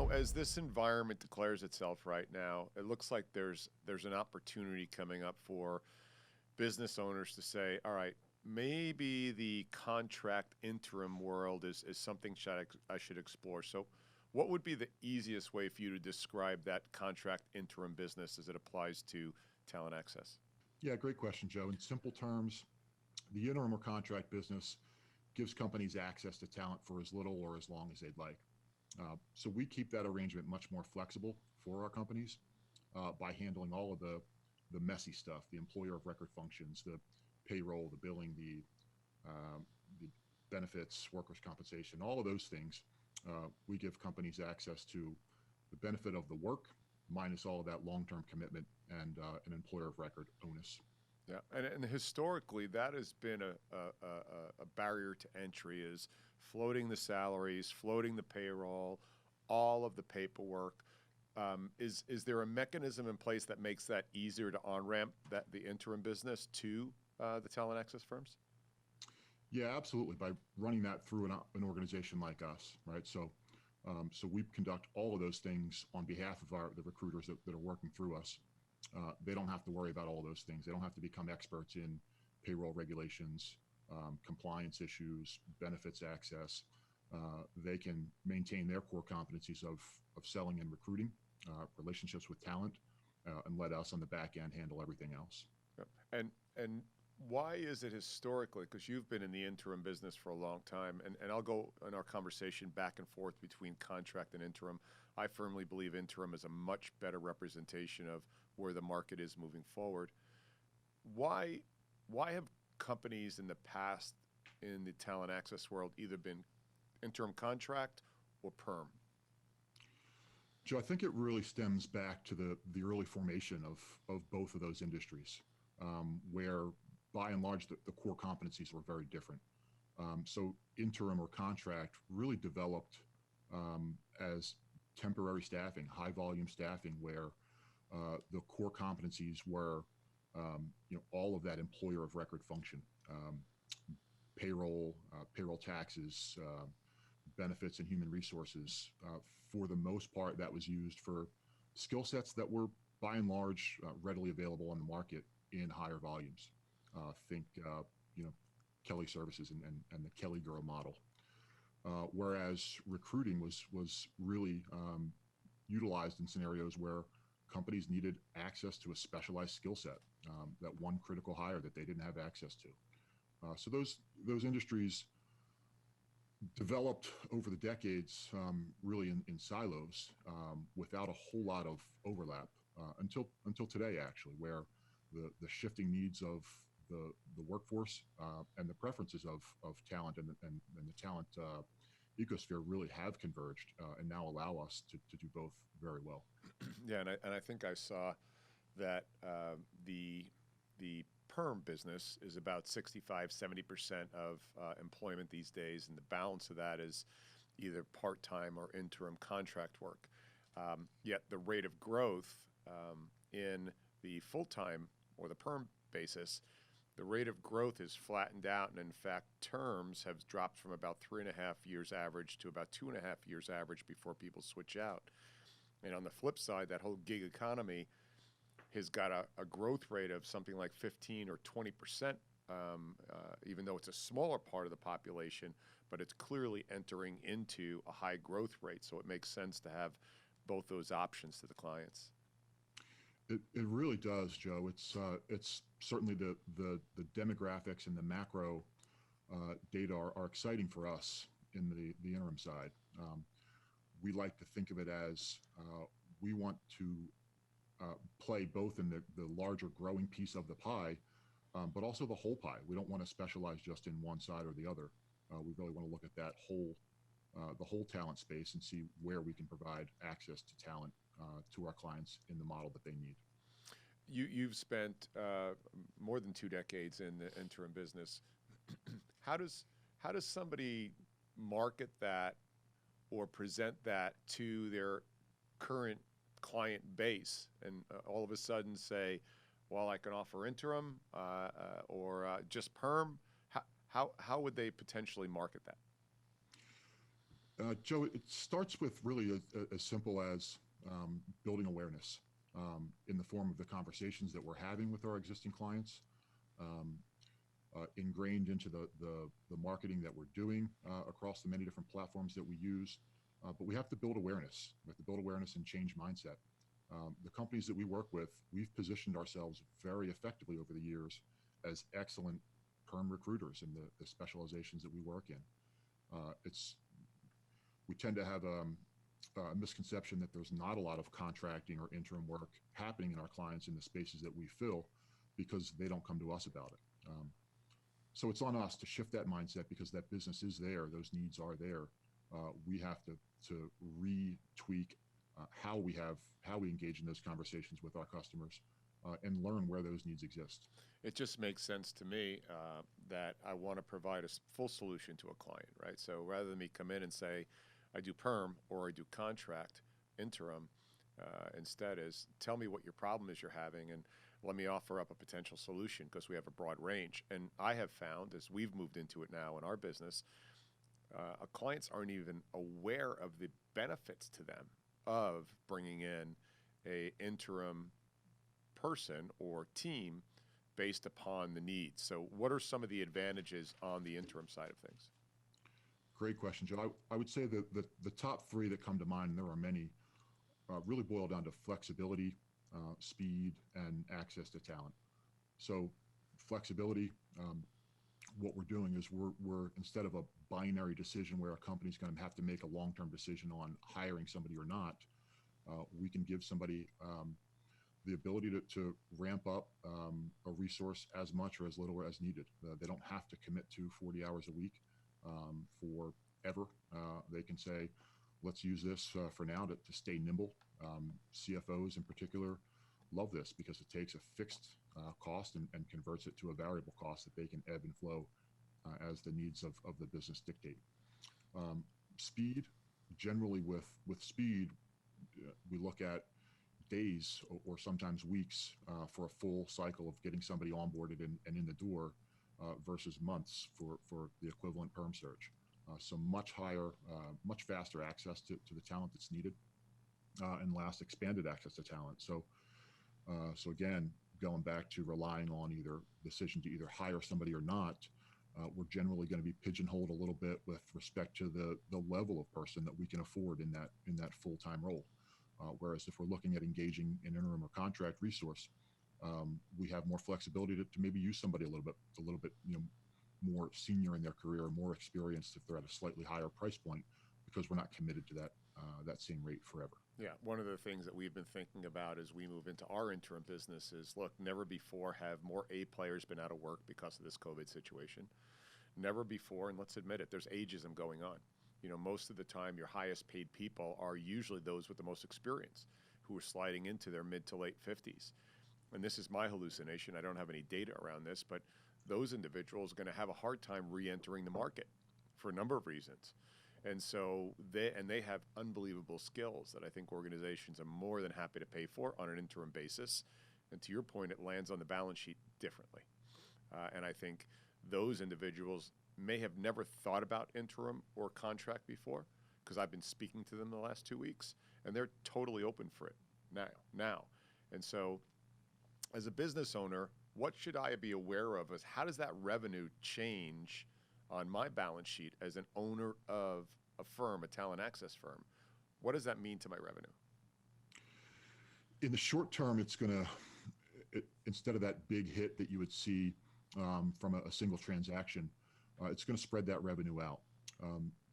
as this environment declares itself right now, it looks like there's an opportunity coming up for business owners to say, all right, maybe the contract interim world is something I should explore. So what would be the easiest way for you to describe that contract interim business as it applies to talent access? Yeah, great question, Joe. In simple terms, the interim or contract business gives companies access to talent for as little or as long as they'd like. So we keep that arrangement much more flexible for our companies by handling all of the messy stuff, the employer of record functions, the payroll, the billing, the benefits, workers' compensation, all of those things. We give companies access to the benefit of the work minus all of that long-term commitment and an employer of record onus. Yeah, and historically, that has been a barrier to entry is floating the salaries, floating the payroll, all of the paperwork. Is there a mechanism in place that makes that easier to on-ramp the interim business to the talent access firms? Yeah, absolutely. By running that through an organization like us, right? So we conduct all of those things on behalf of the recruiters that are working through us. They don't have to worry about all those things. They don't have to become experts in payroll regulations, compliance issues, benefits access. They can maintain their core competencies of selling and recruiting, relationships with talent, and let us on the back end handle everything else. Yeah. And why is it historically, because you've been in the interim business for a long time, and I'll go in our conversation back and forth between contract and interim. I firmly believe interim is a much better representation of where the market is moving forward. Why have companies in the past in the talent access world either been interim contract or perm? Joe, I think it really stems back to the early formation of both of those industries, where by and large the core competencies were very different. So interim or contract really developed as temporary staffing, high volume staffing, where the core competencies were all of that employer of record function, payroll, payroll taxes, benefits, and human resources. For the most part, that was used for skill sets that were by and large readily available on the market in higher volumes. Think Kelly Services and the Kelly Girl model. Whereas recruiting was really utilized in scenarios where companies needed access to a specialized skill set, that one critical hire that they didn't have access to. So those industries developed over the decades, really in silos, without a whole lot of overlap until today, actually, where the shifting needs of the workforce and the preferences of talent and the talent ecosphere really have converged and now allow us to do both very well. Yeah, and I think I saw that the perm business is about 65-70% of employment these days, and the balance of that is either part-time or interim contract work. Yet the rate of growth in the full-time or the perm basis, the rate of growth is flattened out, and in fact, terms have dropped from about 3.5 years average to about 2.5 years average before people switch out. And on the flip side, that whole gig economy has got a growth rate of something like 15 or 20%, even though it's a smaller part of the population, but it's clearly entering into a high growth rate. So it makes sense to have both those options to the clients. It really does, Joe. It's certainly the demographics and the macro data are exciting for us in the interim side. We like to think of it as we want to play both in the larger growing piece of the pie, but also the whole pie. We don't want to specialize just in one side or the other. We really want to look at that the whole talent space and see where we can provide access to talent to our clients in the model that they need. You've spent more than 2 decades in the interim business. How does somebody market that or present that to their current client base and all of a sudden say, well, I can offer interim or just perm? How would they potentially market that? Joe, it starts with really as simple as building awareness in the form of the conversations that we're having with our existing clients, um, ingrained into the marketing that we're doing across the many different platforms that we use. But we have to build awareness. We have to build awareness and change mindset. The companies that we work with, we've positioned ourselves very effectively over the years as excellent perm recruiters in the specializations that we work in. We tend to have a misconception that there's not a lot of contracting or interim work happening in our clients in the spaces that we fill because they don't come to us about it. So it's on us to shift that mindset because that business is there, those needs are there. We have to retweak how we engage in those conversations with our customers and learn where those needs exist. It just makes sense to me that I want to provide a full solution to a client, right? So rather than me come in and say, I do perm or I do contract, interim, instead is tell me what your problem is you're having and let me offer up a potential solution because we have a broad range. And I have found, as we've moved into it now in our business, clients aren't even aware of the benefits to them of bringing in a interim person or team based upon the needs. So what are some of the advantages on the interim side of things? Great question, Joe. I would say that the top three that come to mind, and there are many, really boil down to flexibility, speed, and access to talent. So flexibility, what we're doing is we're instead of a binary decision where a company's going to have to make a long-term decision on hiring somebody or not, we can give somebody the ability to ramp up a resource as much or as little as needed. They don't have to commit to 40 hours a week forever. They can say, let's use this for now to stay nimble. CFOs in particular love this because it takes a fixed cost and converts it to a variable cost that they can ebb and flow as the needs of the business dictate. Speed, generally with speed, we look at days or sometimes weeks for a full cycle of getting somebody onboarded and in the door versus months for the equivalent perm search. So much higher, much faster access to the talent that's needed, and last, expanded access to talent. So again, going back to relying on either decision to either hire somebody or not, we're generally going to be pigeonholed a little bit with respect to the level of person that we can afford in that full-time role. Whereas if we're looking at engaging an interim or contract resource, we have more flexibility to maybe use somebody a little bit more senior in their career, more experienced if they're at a slightly higher price point, because we're not committed to that same rate forever. Yeah, one of the things that we've been thinking about as we move into our interim business is, look, never before have more A players been out of work because of this COVID situation. Never before, and let's admit it, there's ageism going on. Most of the time, your highest paid people are usually those with the most experience, who are sliding into their mid to late 50s. And this is my hallucination. I don't have any data around this, but those individuals are going to have a hard time re-entering the market for a number of reasons. And so they have unbelievable skills that I think organizations are more than happy to pay for on an interim basis. And to your point, it lands on the balance sheet differently. And I think those individuals may have never thought about interim or contract before, because I've been speaking to them the last 2 weeks, and they're totally open for it now. And so as a business owner, what should I be aware of as how does that revenue change on my balance sheet as an owner of a firm, a talent access firm? What does that mean to my revenue? In the short term, it's going to, instead of that big hit that you would see from a single transaction, it's going to spread that revenue out.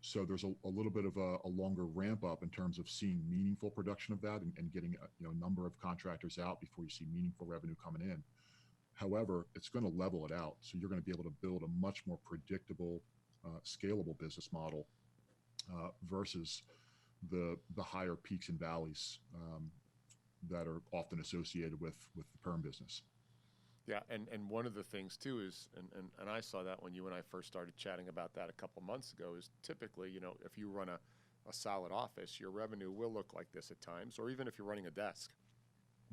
So there's a little bit of a longer ramp up in terms of seeing meaningful production of that and getting a number of contractors out before you see meaningful revenue coming in. However, it's going to level it out. So you're going to be able to build a much more predictable, scalable business model versus the higher peaks and valleys that are often associated with the perm business. Yeah, and one of the things too is, and I saw that when you and I first started chatting about that a couple months ago, is typically, if you run a solid office, your revenue will look like this at times, or even if you're running a desk,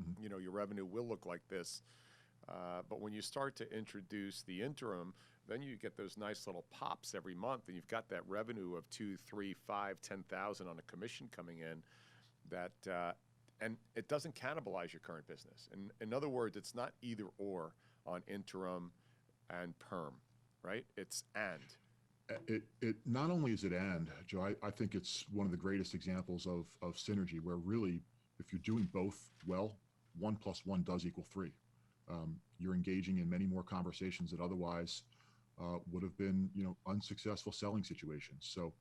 Mm-hmm. Your revenue will look like this But when you start to introduce the interim, then you get those nice little pops every month, and you've got that revenue of 2, 3, 5, 10,000 on a commission coming in. And it doesn't cannibalize your current business. And in other words, it's not either or on interim and perm, right? It's and. It not only is it and, Joe, I think it's one of the greatest examples of synergy where really, if you're doing both well, 1 + 1 does equal 3. You're engaging in many more conversations that otherwise would have been, unsuccessful selling situations. So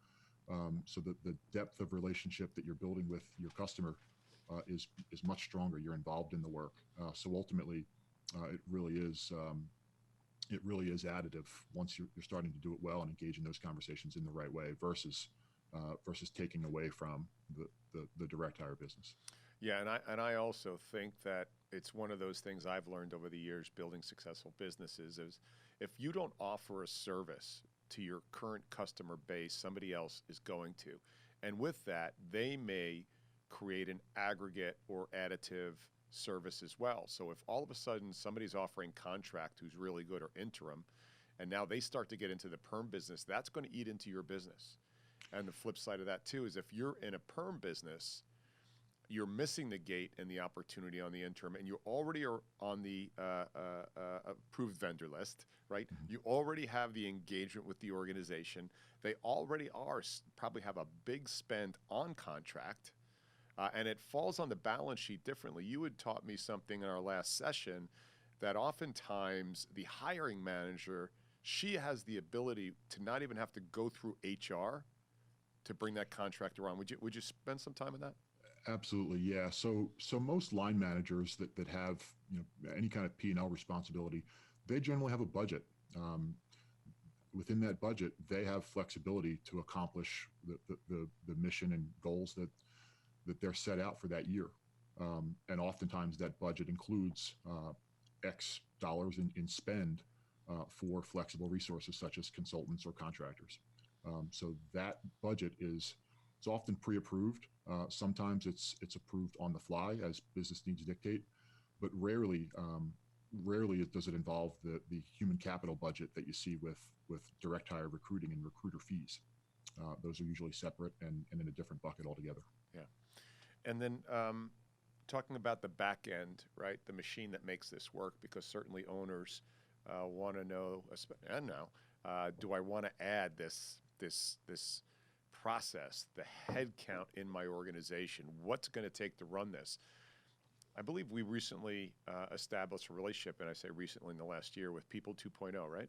the depth of relationship that you're building with your customer is much stronger. You're involved in the work. So ultimately, it really is additive once you're starting to do it well and engage in those conversations in the right way versus taking away from the direct hire business. Yeah, and I also think that it's one of those things I've learned over the years building successful businesses is if you don't offer a service to your current customer base, somebody else is going to. And with that, they may create an aggregate or additive service as well. So if all of a sudden somebody's offering contract who's really good or interim, and now they start to get into the perm business, that's going to eat into your business. And the flip side of that too is if you're in a perm business, you're missing the gate and the opportunity on the interim, and you already are on the approved vendor list, right? Mm-hmm. You already have the engagement with the organization. They already probably have a big spend on contract, and it falls on the balance sheet differently. You had taught me something in our last session that oftentimes the hiring manager, she has the ability to not even have to go through HR to bring that contractor on. Would you spend some time on that? Absolutely, yeah. So most line managers that have any kind of P&L responsibility, they generally have a budget. Within that budget, they have flexibility to accomplish the mission and goals that they're set out for that year. And oftentimes that budget includes X dollars in spend for flexible resources such as consultants or contractors. So that budget it's often pre-approved. Sometimes it's approved on the fly as business needs dictate, but rarely does it involve the human capital budget that you see with direct hire recruiting and recruiter fees. Those are usually separate and in a different bucket altogether. Yeah. And then talking about the back end, right, the machine that makes this work, because certainly owners want to know, and now, do I want to add this process, the head count in my organization? What's going to take to run this? I believe we recently established a relationship, and I say recently in the last year, with People 2.0, right?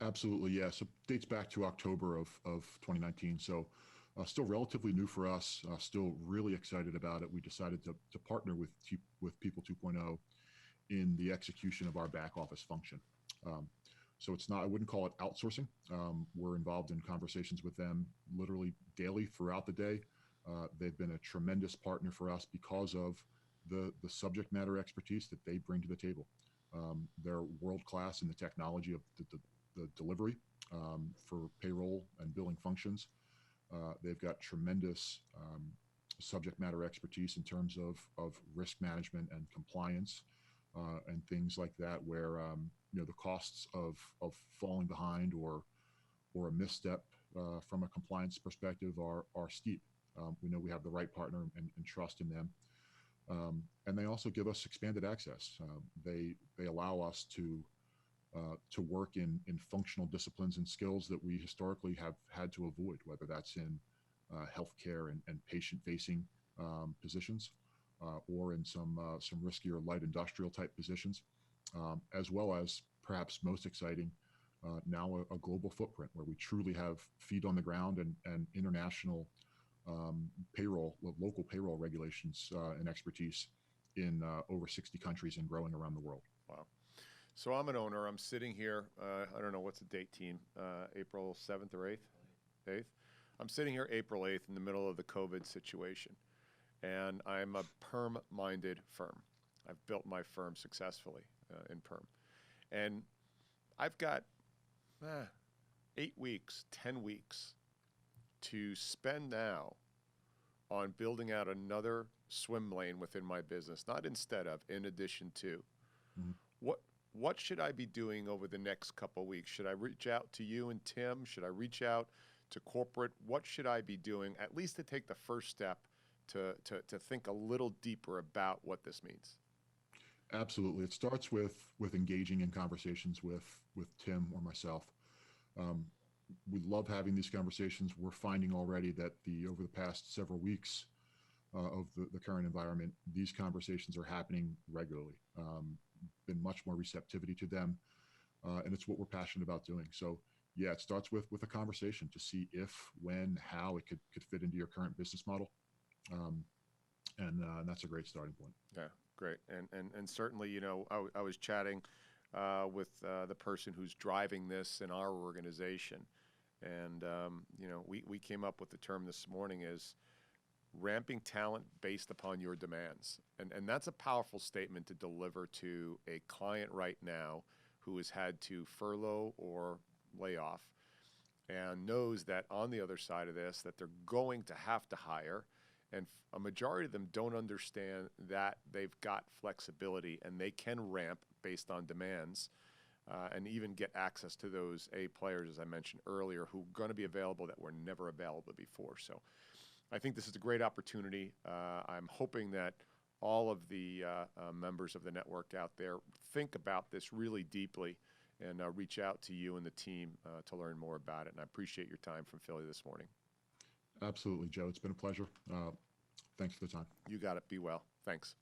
Absolutely, yeah. So dates back to October of 2019. So still relatively new for us, still really excited about it. We decided to partner with People 2.0 in the execution of our back office function. So it's not, I wouldn't call it outsourcing. We're involved in conversations with them literally daily throughout the day. They've been a tremendous partner for us because of the subject matter expertise that they bring to the table. They're world-class in the technology of the delivery for payroll and billing functions. They've got tremendous subject matter expertise in terms of risk management and compliance and things like that, where the costs of falling behind or a misstep from a compliance perspective are steep. We know we have the right partner and trust in them. And they also give us expanded access. They allow us to work in functional disciplines and skills that we historically have had to avoid, whether that's in healthcare and patient-facing positions, or in some riskier light industrial type positions, as well as, perhaps most exciting, now a global footprint where we truly have feet on the ground and international local payroll regulations and expertise in over 60 countries and growing around the world. Wow. So I'm an owner. I'm sitting here, I don't know, what's the date, team? April 7th or 8th? 8th? I'm sitting here April 8th in the middle of the COVID situation, and I'm a perm-minded firm. I've built my firm successfully in perm. And I've got 8 weeks, 10 weeks to spend now on building out another swim lane within my business, not instead of, in addition to. Mm-hmm. What what should I be doing over the next couple of weeks? Should I reach out to you and Tim? Should I reach out to corporate? What should I be doing at least to take the first step to think a little deeper about what this means? Absolutely. It starts with engaging in conversations with Tim or myself. Um, we love having these conversations. We're finding already that over the past several weeks of the current environment, these conversations are happening regularly. Been much more receptivity to them, and it's what we're passionate about doing. So yeah, it starts with a conversation to see if, when, how it could fit into your current business model, um, and that's a great starting point. Yeah, great. And certainly, I was chatting with the person who's driving this in our organization, and we came up with the term this morning is ramping talent based upon your demands. And that's a powerful statement to deliver to a client right now who has had to furlough or lay off and knows that on the other side of this that they're going to have to hire, and a majority of them don't understand that they've got flexibility and they can ramp based on demands, and even get access to those A players, as I mentioned earlier, who are going to be available that were never available before. So I think this is a great opportunity. I'm hoping that all of the members of the network out there think about this really deeply and reach out to you and the team to learn more about it. And I appreciate your time from Philly this morning. Absolutely, Joe. It's been a pleasure. Thanks for the time. You got it. Be well. Thanks.